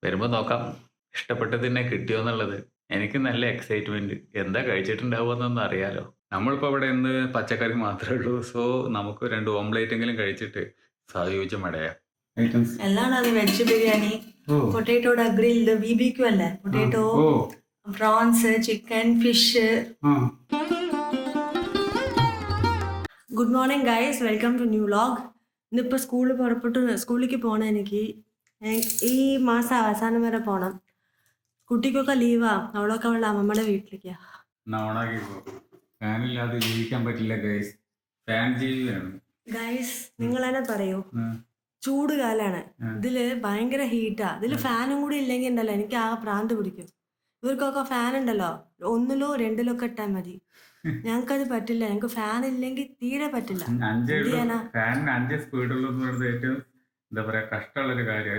വരുമ്പോൾ നോക്കാം ഇഷ്ടപ്പെട്ടതിനെ കിട്ടിയോ എന്നുള്ളത്. എനിക്ക് നല്ല എക്സൈറ്റ്മെന്റ്. എന്താ കഴിച്ചിട്ടുണ്ടാവുമെന്നൊന്നും അറിയാലോ. നമ്മളിപ്പോൾ ഇവിടെ ഇന്ന് പച്ചക്കറി മാത്രമേ ഉള്ളൂ. സോ നമുക്ക് 2 ഓംലേറ്റ് എങ്കിലും കഴിച്ചിട്ട് സായുജ്യമടയാം. ഐറ്റംസ് എല്ലാം അത് വെജ് ബിരിയാണി, പൊട്ടേറ്റോയുടെ ഗ്രിൽഡ് BBQ അല്ലേ, potato, prawns, chicken, fish. Good morning guys, welcome to new vlog. ഇന്നിപ്പോൾ സ്കൂളിലേക്ക് പോകണം. എനിക്ക് ഈ മാസം അവസാനം വരെ പോകണം. കുട്ടിക്കൊക്കെ ലീവാ, അവളൊക്കെ അവളുടെ അമ്മമ്മയുടെ വീട്ടിലേക്കാ. ഫാനില്ലാതെ ജീവിക്കാൻ പറ്റില്ല ഗൈസ്. ഫാൻ ജീവിയാണ് ഗൈസ്. നിങ്ങൾ തന്നെ പറയൂ, ചൂട് കാലാണ്, ഇതില് ഭയങ്കര ഹീറ്റാ. ഇതില് ഫാനും കൂടി ഇല്ലെങ്കിൽ ഉണ്ടല്ലോ എനിക്ക് ആ പ്രാന്ത് പിടിക്കും. ഇവർക്കൊക്കെ ഫാൻ ഉണ്ടല്ലോ, 1ലോ 2ലോ ഒക്കെ ഇട്ടാൽ മതി. ഞങ്ങൾക്കത് പറ്റില്ല. ഞങ്ങൾക്ക് ഫാൻ ഇല്ലെങ്കിൽ തീരെ പറ്റില്ല. ഫാനിന് 5 സ്പീഡുള്ളൂ എന്ന് പറയുന്നത് ഏറ്റവും എന്താ പറയാ കഷ്ടമുള്ളൊരു കാര്യം.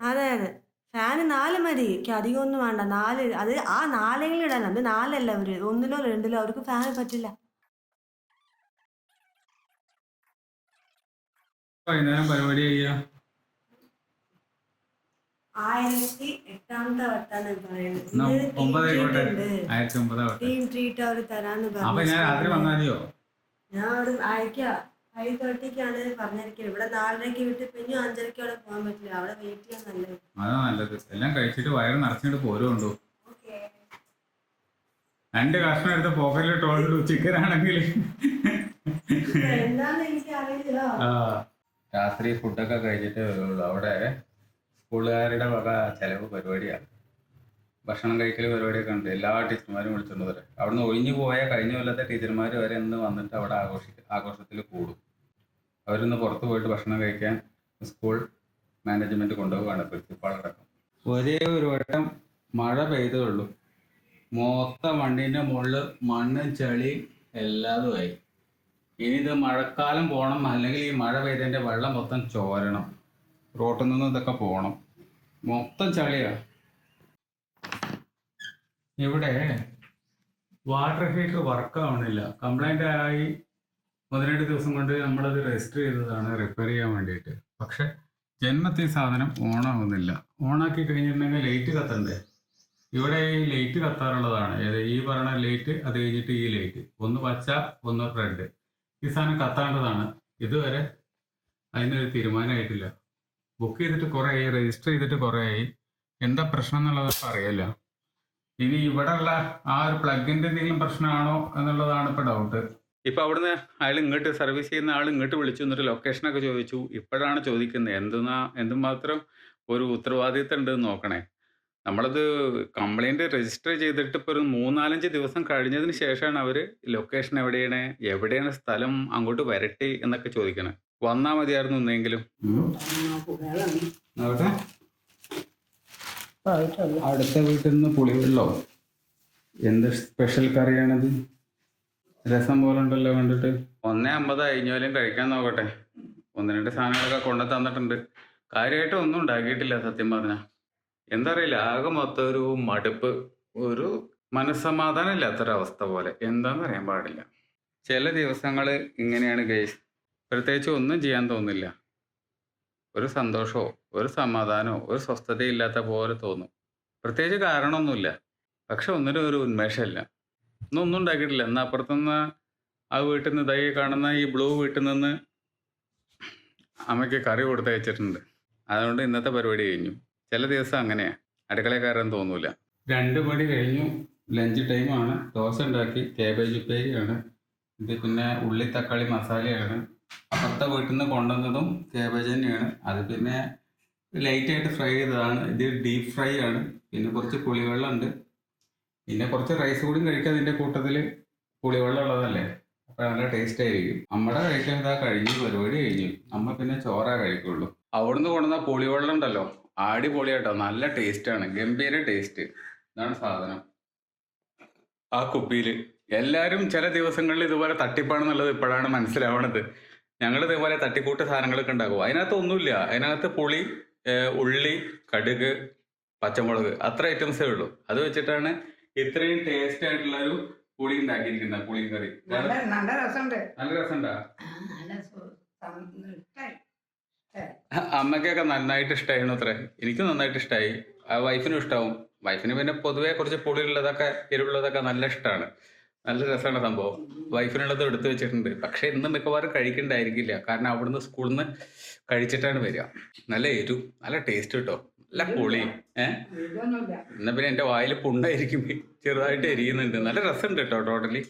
അതെ അതെ, ഫാന് 4 മതി. എനിക്ക് അധികം ഒന്നും വേണ്ട. 4, അത് ആ 4 ഇടാൻ. അത് 4 അല്ല, അവര് 1ലോ 2ലോ അവർക്ക് ഫാന് പറ്റില്ല. വൈകുന്നേരം പരിപാടി ചെയ്യാ 1008ാമത്തെ വട്ടാണ് പറയുന്നത്. ടീം ട്രീറ്റ് അവര് തരാന്ന് പറഞ്ഞു. ഞാൻ അവിടെ അയക്കാം. 5:30ക്കാണ് പറഞ്ഞിരിക്കുന്നത്. ഇവിടെ 4:30 വിട്ട് പിന്നെ 5:30 അവിടെ പോകാൻ പറ്റില്ല. അവിടെ വെയിറ്റ് ചെയ്യാൻ നല്ലത്. അതാ നല്ലത്. എല്ലാം കഴിച്ചിട്ട് വയറ് നിറച്ചിട്ട് പോരുണ്ടോ. 2 കഷ്ണം എടുത്ത് പോക്കറ്റിലിട്ടോളൂ. ചിക്കൻ ആണെങ്കിൽ എന്താന്ന് എനിക്ക് അറിയില്ല. രാത്രി ഫുഡൊക്കെ കഴിച്ചിട്ട് വരുള്ളൂ. അവിടെ സ്കൂളുകാരുടെ വക ചെലവ് പരിപാടിയാണ്. ഭക്ഷണം കഴിക്കൽ പരിപാടിയൊക്കെ ഉണ്ട്. എല്ലാ ടീച്ചർമാരും വിളിച്ചിട്ടുണ്ട് വരെ. അവിടുന്ന് ഒഴിഞ്ഞു പോയ കഴിഞ്ഞ കൊല്ലത്തെ ടീച്ചർമാർ വരെ ഇന്ന് വന്നിട്ട് അവിടെ ആഘോഷത്തിൽ കൂടും. അവരിന്ന് പുറത്ത് പോയിട്ട് ഭക്ഷണം കഴിക്കാൻ സ്കൂൾ മാനേജ്മെന്റ് കൊണ്ടുപോവുകയാണ്, പ്രിൻസിപ്പാളടക്കം. ഒരേ ഒരു വട്ടം മഴ പെയ്തേ ഉള്ളൂ. മൊത്തം വണ്ടീൻ്റെ മുകളിൽ മണ്ണും ചളിയും എല്ലാതുമായി. ഇനി ഇത് മഴക്കാലം പോകണം, അല്ലെങ്കിൽ ഈ മഴ പെയ്തതിൻ്റെ വെള്ളം മൊത്തം ചോരണം. റോട്ടിൽ നിന്ന് ഇതൊക്കെ പോകണം. മൊത്തം ചളിയാണ്. ഇവിടെ വാട്ടർ ഹീറ്റർ വർക്കാവണില്ല. കംപ്ലൈൻ്റ് ആയി 12 ദിവസം കൊണ്ട് നമ്മളത് രജിസ്റ്റർ ചെയ്തതാണ് റിപ്പയർ ചെയ്യാൻ വേണ്ടിയിട്ട്. പക്ഷെ ജന്മത്തിൽ സാധനം ഓണാവുന്നില്ല. ഓണാക്കി കഴിഞ്ഞിട്ടുണ്ടെങ്കിൽ ലൈറ്റ് കത്തണ്ടേ. ഇവിടെ ഈ ലൈറ്റ് കത്താറുള്ളതാണ്. ഈ പറയുന്ന ലൈറ്റ്, അത് കഴിഞ്ഞിട്ട് ഈ ലൈറ്റ്, ഒന്ന് പച്ച ഒന്ന് റെഡ്. ഈ സാധനം കത്താണ്ടതാണ്. ഇതുവരെ അതിനൊരു തീരുമാനമായിട്ടില്ല. ബുക്ക് ചെയ്തിട്ട് കുറേ ആയി, രജിസ്റ്റർ ചെയ്തിട്ട് കുറേ ആയി. എന്താ പ്രശ്നം എന്നുള്ളതൊക്കെ അറിയില്ല. ഇനി ഇവിടെ ഉള്ള ആ ഒരു പ്ലഗിൻ്റെ എന്തെങ്കിലും പ്രശ്നമാണോ എന്നുള്ളതാണ് ഇപ്പോൾ ഡൗട്ട്. ഇപ്പോൾ അവിടുന്ന് അയാൾ ഇങ്ങോട്ട് സർവീസ് ചെയ്യുന്ന ആൾ ഇങ്ങോട്ട് വിളിച്ചു എന്നിട്ട് ലൊക്കേഷനൊക്കെ ചോദിച്ചു. ഇപ്പോഴാണ് ചോദിക്കുന്നത് എന്തുമാത്രം ഒരു ഉത്തരവാദിത്തം ഉണ്ടെന്ന് നോക്കണേ. നമ്മളത് കംപ്ലൈൻറ്റ് രജിസ്റ്റർ ചെയ്തിട്ട് ഇപ്പോൾ ഒരു 3-4 ദിവസം കഴിഞ്ഞതിന് ശേഷമാണ് അവർ ലൊക്കേഷൻ എവിടെയാണ് സ്ഥലം, അങ്ങോട്ട് വരട്ടെ എന്നൊക്കെ ചോദിക്കണേ. വന്നാൽ മതിയായിരുന്നു എന്നെങ്കിലും. അടുത്ത വീട്ടിൽ നിന്ന് പുളിവെള്ളോ എന്ത് സ്പെഷ്യൽ കറിയാണത്? രസം പോലെ ഉണ്ടല്ലോ കണ്ടിട്ട്. 1:50 കഴിഞ്ഞാലും കഴിക്കാൻ നോക്കട്ടെ. 1-2 സാധനങ്ങളൊക്കെ കൊണ്ടു തന്നിട്ടുണ്ട്. കാര്യമായിട്ട് ഒന്നും ഉണ്ടാക്കിയിട്ടില്ല സത്യം പറഞ്ഞാൽ. എന്താ അറിയില്ല, ആകെ മൊത്തം ഒരു മടുപ്പ്, ഒരു മനസ്സമാധാനം ഇല്ലാത്തൊരവസ്ഥ പോലെ. എന്താണെന്ന് അറിയാൻ പാടില്ല. ചില ദിവസങ്ങൾ ഇങ്ങനെയാണ് ഗൈസ്. പ്രത്യേകിച്ച് ഒന്നും ചെയ്യാൻ തോന്നില്ല. ഒരു സന്തോഷമോ ഒരു സമാധാനമോ ഒരു സ്വസ്ഥതയില്ലാത്ത പോലെ തോന്നും. പ്രത്യേകിച്ച് കാരണമൊന്നുമില്ല. പക്ഷെ ഒന്നിനും ഒരു ഉന്മേഷമില്ല. ഒന്നും ഉണ്ടാക്കിയിട്ടില്ല. എന്നാൽ അപ്പുറത്തുനിന്ന് ആ വീട്ടിൽ നിന്ന് ഇതായി കാണുന്ന ഈ ബ്ലൂ വീട്ടിൽ നിന്ന് അമ്മയ്ക്ക് കറി കൊടുത്തയച്ചിട്ടുണ്ട്. അതുകൊണ്ട് ഇന്നത്തെ പരിപാടി കഴിഞ്ഞു. ചില ദിവസം അങ്ങനെയാണ്, അടുക്കളയിൽ കയറാൻ തോന്നൂല. 2 മണി കഴിഞ്ഞു, ലഞ്ച് ടൈമാണ്. ദോശ ഉണ്ടാക്കി, കേബേജ് ഉപ്പേരിയാണ്. ഇത് പിന്നെ ഉള്ളി തക്കാളി മസാലയാണ്. അപ്പുറത്തെ വീട്ടിൽ നിന്ന് കൊണ്ടുവന്നതും കേബേജ് തന്നെയാണ്. അത് പിന്നെ ലൈറ്റായിട്ട് ഫ്രൈ ചെയ്തതാണ്. ഇത് ഡീപ്പ് ഫ്രൈ ആണ്. പിന്നെ കുറച്ച് പുളിവെള്ളം ഉണ്ട്. പിന്നെ കുറച്ച് റൈസ് കൂടി കഴിക്കുക. അതിൻ്റെ കൂട്ടത്തിൽ പുളിവെള്ളം ഉള്ളതല്ലേ, അപ്പോൾ നല്ല ടേസ്റ്റ് ആയിരിക്കും. നമ്മുടെ കഴിക്കാൻ ഇതാ കഴിഞ്ഞു, പരിപാടി കഴിഞ്ഞു. നമ്മൾ പിന്നെ ചോറാ കഴിക്കുള്ളൂ. അവിടുന്ന് കൊണ്ടുവന്ന പുളിവെള്ളം ഉണ്ടല്ലോ, അടിപൊളിയാട്ടോ, നല്ല ടേസ്റ്റാണ്, ഗംഭീര ടേസ്റ്റ്. ഇതാണ് സാധനം ആ കുപ്പിയിൽ. എല്ലാവരും ചില ദിവസങ്ങളിൽ ഇതുപോലെ തട്ടിപ്പാണെന്നുള്ളത് ഇപ്പോഴാണ് മനസ്സിലാവണത്. ഞങ്ങൾ ഇതേപോലെ തട്ടിക്കൂട്ട് സാധനങ്ങളൊക്കെ ഉണ്ടാക്കും. അതിനകത്ത് ഒന്നുമില്ല. അതിനകത്ത് പുളി, ഉള്ളി, കടുക്, പച്ചമുളക്, അത്ര ഐറ്റംസേ ഉള്ളൂ. അത് വെച്ചിട്ടാണ് ഇത്രയും ടേസ്റ്റ് ആയിട്ടുള്ളൊരു പുളി ഉണ്ടാക്കിയിരിക്കുന്നത്. പുളിക്കറി നല്ല രസമുണ്ടാ? അമ്മയ്ക്കൊക്കെ നന്നായിട്ട് ഇഷ്ടമായിരുന്നു അത്രേ. എനിക്ക് നന്നായിട്ട് ഇഷ്ടമായി, ആ വൈഫിനും ഇഷ്ടമാവും. വൈഫിന് പിന്നെ പൊതുവെ കുറച്ച് പുളിയുള്ളതൊക്കെ എരിവുള്ളതൊക്കെ നല്ല ഇഷ്ടമാണ്. നല്ല രസമാണ് സംഭവം. വൈഫിനുള്ളത് എടുത്തു വെച്ചിട്ടുണ്ട്. പക്ഷെ ഇന്ന് മിക്കവാറും കഴിക്കണ്ടായിരിക്കില്ല, കാരണം അവിടുന്ന് സ്കൂളിൽ നിന്ന് കഴിച്ചിട്ടാണ് വരിക. നല്ല എരു, നല്ല ടേസ്റ്റ് കിട്ടോ, നല്ല പുളിയും. എന്നാ പിന്നെ എൻ്റെ വായിൽ പുണ്ണായിരിക്കും, ചെറുതായിട്ട് എരിയുന്നുണ്ട്. നല്ല രസമുണ്ട് കേട്ടോ ടോട്ടലി.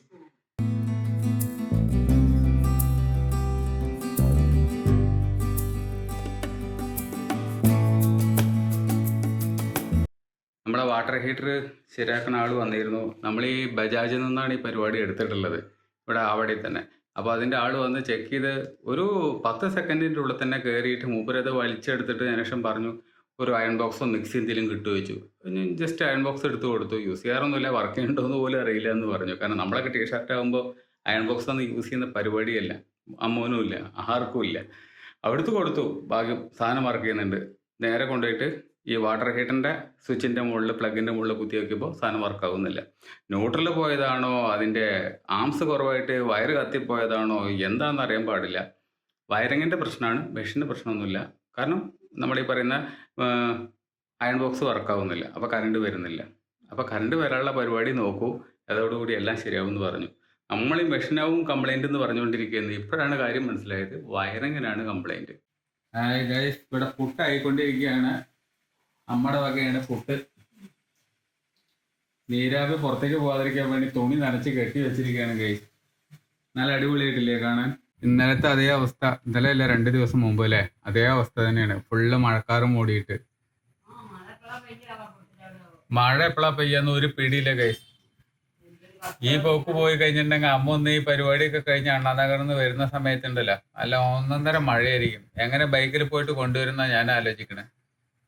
നമ്മുടെ വാട്ടർ ഹീറ്റർ ശരിയാക്കുന്ന ആൾ വന്നിരുന്നു. നമ്മൾ ഈ ബജാജിൽ നിന്നാണ് ഈ പരിപാടി എടുത്തിട്ടുള്ളത്, ഇവിടെ അവിടെ തന്നെ. അപ്പോൾ അതിൻ്റെ ആൾ വന്ന് ചെക്ക് ചെയ്ത് ഒരു 10 സെക്കൻഡിൻ്റെ ഉള്ളിൽ തന്നെ കയറിയിട്ട് മൂപ്പരത് വലിച്ചെടുത്തിട്ട് ശേഷം പറഞ്ഞു ഒരു അയൺ ബോക്സോ മിക്സി എന്തെങ്കിലും കിട്ടുമോ ചോദിച്ചു. ഞാൻ ജസ്റ്റ് അയൺ ബോക്സ് എടുത്ത് കൊടുത്തു. യൂസ് ചെയ്യാറൊന്നുമില്ല, വർക്ക് ചെയ്യണ്ടോന്ന് പോലും അറിയില്ല എന്ന് പറഞ്ഞു. കാരണം നമ്മളൊക്കെ ടീഷർട്ട് ആകുമ്പോൾ അയൺ ബോക്സ് ഒന്നും യൂസ് ചെയ്യുന്ന പരിപാടിയല്ല, അമ്മോനും ഇല്ല, ആർക്കും ഇല്ല. അവിടുത്തെ കൊടുത്തു, ഭാഗ്യം സാധനം വർക്ക് ചെയ്യുന്നുണ്ട്. നേരെ കൊണ്ടുപോയിട്ട് ഈ വാട്ടർ ഹീറ്ററിൻ്റെ സ്വിച്ചിൻ്റെ മുകളിൽ പ്ലഗിൻ്റെ മുകളിൽ കുത്തി വയ്ക്കുമ്പോൾ സാധനം വർക്കാവുന്നില്ല. ന്യൂട്രൽ പോയതാണോ, അതിൻ്റെ ആംസ് കുറവായിട്ട് വയറ് കത്തിപ്പോയതാണോ, എന്താണെന്ന് അറിയാൻ പാടില്ല. വയറിങ്ങിൻ്റെ പ്രശ്നമാണ്, മെഷീൻ്റെ പ്രശ്നമൊന്നുമില്ല. കാരണം നമ്മൾ ഈ പറയുന്ന അയൺ ബോക്സ് വർക്കാവുന്നില്ല, അപ്പോൾ കറണ്ട് വരുന്നില്ല. അപ്പോൾ കറണ്ട് വരാനുള്ള പരിപാടി നോക്കൂ, അതോടുകൂടി എല്ലാം ശരിയാവും എന്ന് പറഞ്ഞു. നമ്മൾ ഈ മെഷീനാവും കംപ്ലൈൻറ്റ് എന്ന് പറഞ്ഞുകൊണ്ടിരിക്കുന്നത്. ഇപ്പോഴാണ് കാര്യം മനസ്സിലായത്, വയറിങ്ങിനാണ് കംപ്ലൈൻറ്റ്. ഇവിടെ പുട്ടായിക്കൊണ്ടിരിക്കുകയാണ്. അമ്മയുടെ വകയാണ് പുട്ട്. നീരാവി പുറത്തേക്ക് പോകാതിരിക്കാൻ വേണ്ടി തുണി നനച്ച് കെട്ടി വെച്ചിരിക്കുകയാണ് ഗൈസ്. നല്ല അടിപൊളിയായിട്ടില്ലേ കാണാൻ? ഇന്നലത്തെ അതേ അവസ്ഥ, ഇന്നലെ അല്ല 2 ദിവസം മുമ്പ് അല്ലേ, അതേ അവസ്ഥ തന്നെയാണ്. ഫുള്ള് മഴക്കാറ് മൂടിയിട്ട്. മഴ എപ്പോഴാ പെയ്യാന്ന് ഒരു പിടിയില്ല ഗൈസ്. ഈ പോക്ക് പോയി കഴിഞ്ഞിട്ടുണ്ടെങ്കിൽ അമ്മ ഒന്ന് ഈ പരിപാടിയൊക്കെ കഴിഞ്ഞ് അണ്ണാനഗറിന്ന് വരുന്ന സമയത്തുണ്ടല്ലോ, അല്ല 1.5 മഴയായിരിക്കും. എങ്ങനെ ബൈക്കിൽ പോയിട്ട് കൊണ്ടുവരുന്ന ഞാൻ ആലോചിക്കണേ.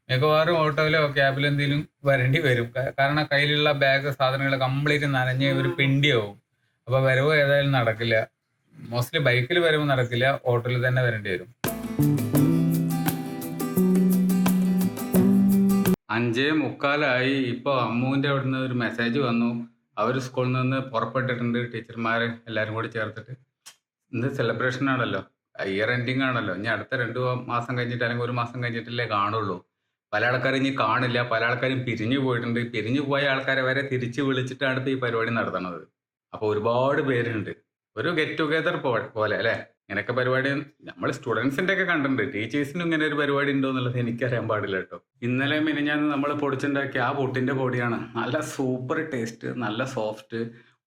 മിക്കവാറും ഓട്ടോയിലോ ക്യാബിലോ എന്തെങ്കിലും വരേണ്ടി വരും. കാരണം കയ്യിലുള്ള ബാഗ് സാധനങ്ങൾ കംപ്ലീറ്റ് നനഞ്ഞ് ഒരു പിണ്ടിയാവും. അപ്പോൾ വരവ് ഏതായാലും നടക്കില്ല. മോസ്റ്റ്ലി ബൈക്കിൽ വരവ് നടക്കില്ല, ഓട്ടോയിൽ തന്നെ വരേണ്ടി വരും. 5:45 ഇപ്പോൾ അമ്മുവിൻ്റെ അവിടുന്ന് ഒരു മെസ്സേജ് വന്നു. അവർ സ്കൂളിൽ നിന്ന് പുറപ്പെട്ടിട്ടുണ്ട്, ടീച്ചർമാർ എല്ലാവരും കൂടി ചേർത്തിട്ട്. ഇന്ന് സെലിബ്രേഷൻ ആണല്ലോ, ഇയർ എൻഡിങ് ആണല്ലോ. ഇനി അടുത്ത 2 മാസം കഴിഞ്ഞിട്ട് അല്ലെങ്കിൽ 1 മാസം കഴിഞ്ഞിട്ടല്ലേ കാണുള്ളൂ. പല ആൾക്കാരും ഇനി കാണില്ല, പല ആൾക്കാരും പിരിഞ്ഞു പോയിട്ടുണ്ട്. പിരിഞ്ഞു പോയ ആൾക്കാരെ വരെ തിരിച്ച് വിളിച്ചിട്ടാണ് ഇപ്പോൾ ഈ പരിപാടി നടത്തുന്നത്. അപ്പോൾ ഒരുപാട് പേരുണ്ട്, ഒരു ഗെറ്റ് ടുഗെദർ പോലെ അല്ലേ. ഇങ്ങനെയൊക്കെ പരിപാടി നമ്മൾ സ്റ്റുഡൻസിൻ്റെ ഒക്കെ കണ്ടിട്ടുണ്ട്, ടീച്ചേഴ്സിനും ഇങ്ങനെ ഒരു പരിപാടി ഉണ്ടോ എന്നുള്ളത് എനിക്കറിയാൻ പാടില്ല കേട്ടോ. ഇന്നലെ മിനിഞ്ഞാന്ന് നമ്മൾ പൊടിച്ചുണ്ടാക്കിയ ആ പുട്ടിൻ്റെ പൊടിയാണ്. നല്ല സൂപ്പർ ടേസ്റ്റ്, നല്ല സോഫ്റ്റ്,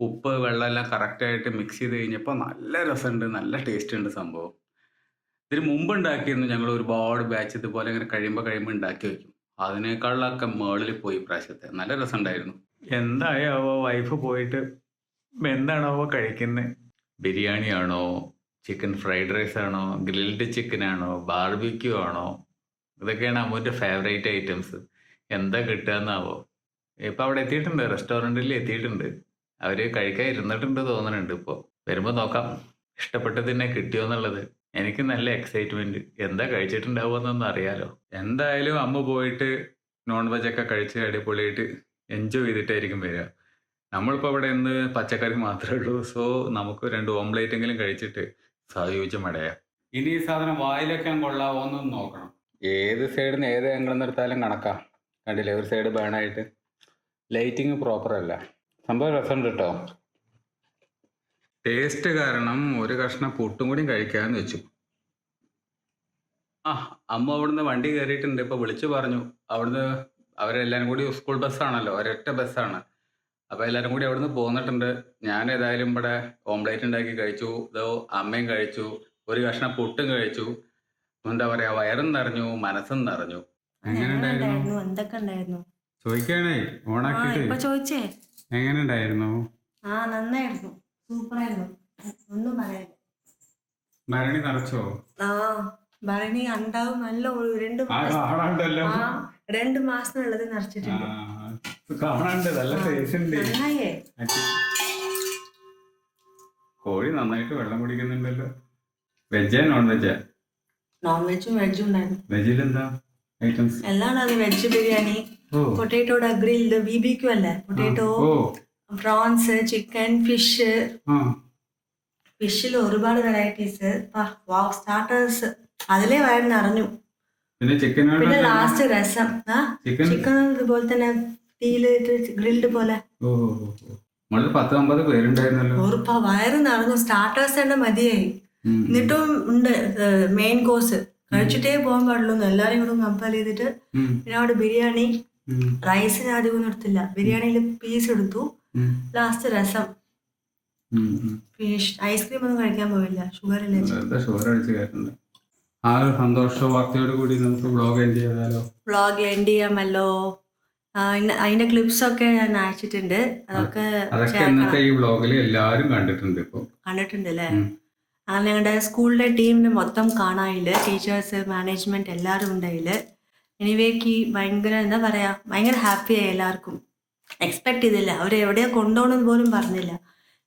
ഉപ്പ് വെള്ളം എല്ലാം കറക്റ്റായിട്ട് മിക്സ് ചെയ്ത് കഴിഞ്ഞപ്പോൾ നല്ല രസമുണ്ട്, നല്ല ടേസ്റ്റ് ഉണ്ട് സംഭവം. ഇതിന് മുമ്പ് ഉണ്ടാക്കിയിരുന്നു ഞങ്ങൾ ഒരുപാട് ബാച്ച്, ഇതുപോലെ ഇങ്ങനെ കഴിയുമ്പോൾ ഉണ്ടാക്കി വയ്ക്കും. അതിനേക്കാളൊക്കെ മേളിൽ പോയി പ്രാവശ്യത്തെ. നല്ല രസമുണ്ടായിരുന്നു. എന്തായാവോ വൈഫ് പോയിട്ട് എന്താണാവോ കഴിക്കുന്നത്? ബിരിയാണി ആണോ, ചിക്കൻ ഫ്രൈഡ് റൈസ് ആണോ, ഗ്രിൽഡ് ചിക്കൻ ആണോ, ബാർബിക്യൂ ആണോ? ഇതൊക്കെയാണ് അമ്മൂൻ്റെ ഫേവറേറ്റ് ഐറ്റംസ്. എന്താ കിട്ടുകയെന്നാവോ? ഇപ്പം അവിടെ എത്തിയിട്ടുണ്ട്, റെസ്റ്റോറൻറ്റിൽ എത്തിയിട്ടുണ്ട്. അവർ കഴിക്കാൻ ഇരുന്നിട്ടുണ്ട് തോന്നുന്നുണ്ട്. ഇപ്പോൾ വരുമ്പോൾ നോക്കാം ഇഷ്ടപ്പെട്ടത് തന്നെ കിട്ടിയോ എന്നുള്ളത്. എനിക്ക് നല്ല എക്സൈറ്റ്മെൻറ്റ്, എന്താ കഴിച്ചിട്ടുണ്ടാവുമെന്നൊന്നും അറിയാലോ. എന്തായാലും അമ്മ പോയിട്ട് നോൺ വെജൊക്കെ കഴിച്ച് അടിപൊളിയായിട്ട് എൻജോയ് ചെയ്തിട്ടായിരിക്കും വരിക. നമ്മളിപ്പോൾ അവിടെ ഇന്ന് പച്ചക്കറി മാത്രമേ ഉള്ളൂ. സോ നമുക്ക് 2 ഓംലേറ്റെങ്കിലും കഴിച്ചിട്ട് സാധിച്ചു മടയാം. ഇനി ഈ സാധനം വായിലൊക്കെ കൊള്ളാവോ എന്നൊന്ന് നോക്കണം. ഏത് സൈഡിൽ നിന്ന് ഏത് ആംഗിൾ നിർത്താലും കണക്കാം. കണ്ടില്ലേ, ഒരു സൈഡ് ബേണായിട്ട്. ലൈറ്റിങ് പ്രോപ്പർ അല്ല. സംഭവം രസമുണ്ട് കേട്ടോ. ടേസ്റ്റ് കാരണം ഒരു കഷ്ണം പുട്ടും കൂടി കഴിക്കാമെന്ന് വെച്ചു. അമ്മ അവിടുന്ന് വണ്ടി കയറിയിട്ടുണ്ട്. ഇപ്പോൾ വിളിച്ചു പറഞ്ഞു, അവിടുന്ന് അവരെല്ലാവരും കൂടി സ്കൂൾ ബസ്സാണല്ലോ, ഒരൊറ്റ ബസ്സാണ്. അപ്പോൾ എല്ലാവരും കൂടി അവിടുന്ന് പോന്നിട്ടുണ്ട്. ഞാൻ ഏതായാലും ഇവിടെ ഓംലേറ്റ് ഉണ്ടാക്കി കഴിച്ചു, ഇതോ അമ്മയും കഴിച്ചു, ഒരു കഷ്ണം പുട്ടും കഴിച്ചു. എന്താ പറയാ, വയറും നിറഞ്ഞു, മനസ്സും നിറഞ്ഞു. എങ്ങനെ ഉണ്ടായിരുന്നു? എന്തൊക്കെ ഉണ്ടായിരുന്നു ചോദിക്കണേ, ഓണാക്കിട്ട് ചോദിച്ചേ. എങ്ങനെ ഉണ്ടായിരുന്നു? നന്നായിരുന്നു, സൂപ്പറായിരുന്നു, ഒന്നും പറയാനില്ല. ഭരണി നിറച്ചോ? ഭരണി ഉണ്ടാവും. നല്ല 2 മാസത്തിനുള്ളത് നിറച്ചിട്ടുണ്ട്. നന്നായേ. കോഴി നന്നായിട്ട് വെള്ളം കുടിക്കുന്നുണ്ടല്ലോ. വെജാ നോൺ വെജാ? നോൺ വെജും വെജും ഉണ്ടായിരുന്നു. വെജിൽ എന്താ ഐറ്റംസ്? എല്ലാം അത് വെജ് ബിരിയാണി, പൊട്ടേറ്റോയുടെ ഗ്രിൽഡ്, BBQ അല്ലേ, പൊട്ടേറ്റോ, പ്രോൺസ്, ചിക്കൻ, ഫിഷ്. ഫിഷിൽ ഒരുപാട് വെറൈറ്റീസ്, സ്റ്റാർട്ടേഴ്സ് അതിലേ വയറ് നിറഞ്ഞു. പിന്നെ ചിക്കൻ പിന്നെ ലാസ്റ്റ് രസം. ചിക്കൻ ചിക്കൻ ഇതുപോലെ തന്നെ തീയിലിട്ട് ഗ്രിൽഡ് പോലെ. ഓ 10-50 പേരുണ്ടായിരുന്നല്ലോ. ഓർപ്പാ വയറ് നിറഞ്ഞു. സ്റ്റാർട്ടേഴ്സ് തന്നെ മതിയായി. എന്നിട്ടും ഉണ്ട് മെയിൻ കോഴ്സ്. കഴിച്ചിട്ടേ പോകാൻ പാടുള്ളൂ. എല്ലാരും കൂടെ കമ്പയർ ചെയ്തിട്ട് പിന്നെ അവിടെ ബിരിയാണി, റൈസിന് അധികം ഒന്നും എടുത്തില്ല. ബിരിയാണിയിൽ പീസ് എടുത്തു. ലാസ്റ്റ് രസം, ഫിഷ്. ഐസ്ക്രീം ഒന്നും കഴിക്കാൻ പോയില്ല, ഷുഗർ ഇല്ല. ഷുഗർ അടിച്ച് കയറ്റുന്നുണ്ട്. ആ ഒരു സന്തോഷ വാർത്തയോട് കൂടി നമുക്ക് വ്ളോഗ് എൻഡ് ചെയ്താലോ? വ്ളോഗ് എൻഡ് ചെയ്യാമല്ലോ. അതിന്റെ ക്ലിപ്സ് ഒക്കെ ഞാൻ അയച്ചിട്ടുണ്ട്. അതൊക്കെ ഇന്നത്തെ ഈ വ്ളോഗിൽ എല്ലാരും കണ്ടിട്ടുണ്ട്. ഇപ്പൊ കണ്ടിട്ടുണ്ട് അല്ലേ? അങ്ങനെ ഞങ്ങളുടെ സ്കൂളിലെ ടീമിന് മൊത്തം കാണാനില്ല. ടീച്ചേഴ്സ്, മാനേജ്മെന്റ് എല്ലാവരും ഉണ്ടായില്ല. എനിവേക്ക് ഭയങ്കര എന്താ പറയാ, ഭയങ്കര ഹാപ്പിയായി. എല്ലാവർക്കും എക്സ്പെക്ട് ചെയ്തില്ല. അവർ എവിടെയാ കൊണ്ടുപോകണമെന്ന് പോലും പറഞ്ഞില്ല.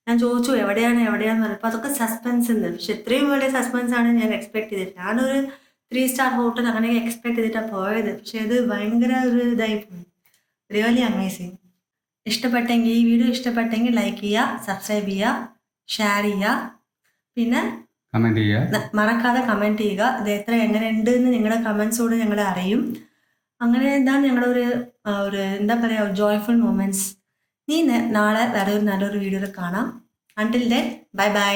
ഞാൻ ചോദിച്ചു എവിടെയാന്ന് പറഞ്ഞപ്പോൾ അതൊക്കെ സസ്പെൻസ് ഉണ്ട്. പക്ഷെ ഇത്രയും വലിയ സസ്പെൻസ് ആണ് ഞാൻ എക്സ്പെക്ട് ചെയ്തില്ല. ഞാനൊരു 3 സ്റ്റാർ ഹോട്ടൽ അങ്ങനെ എക്സ്പെക്ട് ചെയ്തിട്ടാണ് പോയത്. പക്ഷെ ഇത് ഭയങ്കര ഒരു ഇതായി പോയി. Really amazing. ഈ വീഡിയോ ഇഷ്ടപ്പെട്ടെങ്കിൽ ലൈക്ക് ചെയ്യുക, സബ്സ്ക്രൈബ് ചെയ്യുക, ഷെയർ ചെയ്യുക, പിന്നെ കമന്റ് ചെയ്യുക. മറക്കാതെ കമന്റ് ചെയ്യുക. ഇത് എങ്ങനെയുണ്ട് എന്ന് നിങ്ങളുടെ കമന്റ്സോട് ഞങ്ങളെ അറിയും. അങ്ങനെ എന്താണ് ഞങ്ങളുടെ ഒരു എന്താ പറയാ, ജോയ്ഫുൾ മൊമെന്റ്സ്. നാളെ വേറെ നല്ലൊരു വീഡിയോയിൽ കാണാം. Until then bye bye.